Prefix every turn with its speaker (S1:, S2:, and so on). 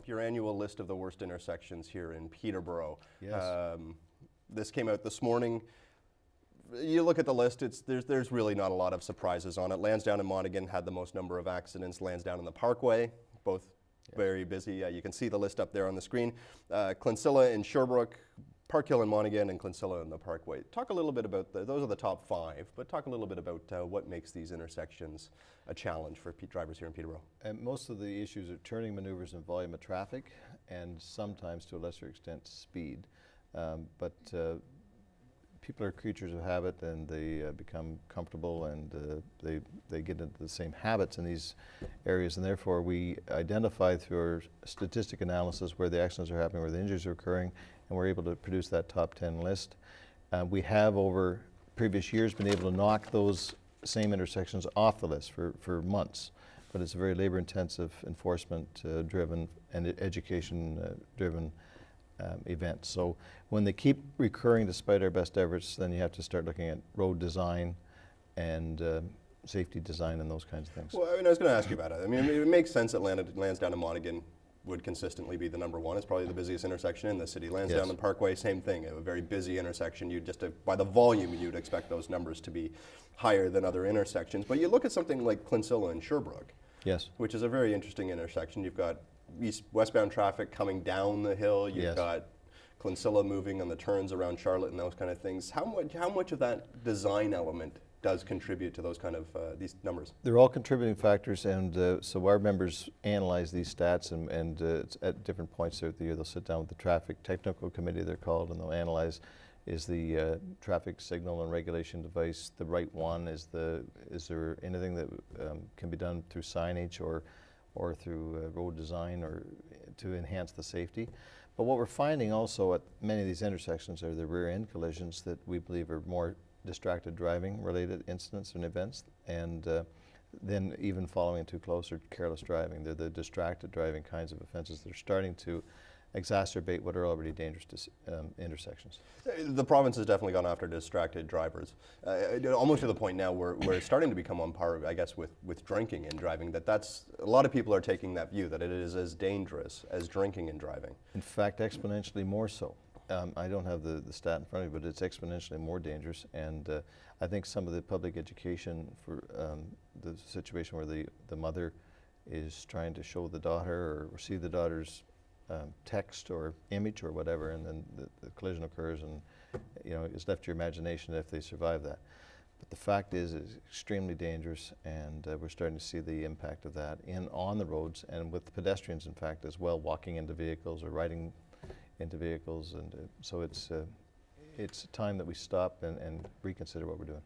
S1: your annual list of the worst intersections here in Peterborough.
S2: Yes.
S1: This came out this morning. You look at the list, there's really not a lot of surprises on it. Lansdowne and Monaghan had the most number of accidents. Lansdowne and the Parkway, both very busy. You can see the list up there on the screen. Clonsilla and Sherbrooke, Park Hill and Monaghan, and Clonsilla and the Parkway. Talk a little bit about, those are the top 5, but talk a little bit about what makes these intersections a challenge for drivers here in Peterborough.
S2: And most of the issues are turning maneuvers and volume of traffic, and sometimes to a lesser extent speed. But people are creatures of habit, and they become comfortable, and they get into the same habits in these areas, and therefore we identify through our statistic analysis where the accidents are happening, where the injuries are occurring, and we're able to produce that top 10 list. We have over previous years been able to knock those same intersections off the list for months, but it's a very labor-intensive, enforcement-driven and education-driven event. So when they keep recurring despite our best efforts, then you have to start looking at road design and safety design and those kinds of things.
S1: Well, I was going to ask you about it. I mean, it makes sense that Lansdowne and Monaghan would consistently be the number 1. It's probably the busiest intersection in the city. Lansdowne
S2: Yes.
S1: and Parkway, same thing, a very busy intersection. You just, by the volume, you'd expect those numbers to be higher than other intersections. But you look at something like Clonsilla and Sherbrooke,
S2: Yes.
S1: which is a very interesting intersection. You've got westbound traffic coming down the hill. You've
S2: Yes.
S1: got Clonsilla moving on the turns around Charlotte and those kind of things. How much of that design element does contribute to those kind of these numbers?
S2: They're all contributing factors, and so our members analyze these stats, and it's at different points throughout the year they'll sit down with the traffic technical committee, they're called, and they'll analyze, is the traffic signal and regulation device the right one? Is there anything that can be done through signage or through road design or to enhance the safety? But what we're finding also at many of these intersections are the rear end collisions that we believe are more distracted driving related incidents and events, and then even following too close or careless driving. They're the distracted driving kinds of offenses that are starting to exacerbate what are already dangerous intersections.
S1: The province has definitely gone after distracted drivers, almost to the point now where it's starting to become on par, I guess, with drinking and driving. That's a lot of people are taking that view that it is as dangerous as drinking and driving.
S2: In fact, exponentially more so. I don't have the stat in front of me, but it's exponentially more dangerous, and I think some of the public education for the situation where the mother is trying to show the daughter or see the daughter's text or image or whatever, and then the collision occurs, and it's left to your imagination if they survive that. But the fact is it's extremely dangerous, and we're starting to see the impact of that on the roads and with pedestrians, in fact, as well, walking into vehicles or riding into vehicles, and so it's time that we stop and reconsider what we're doing.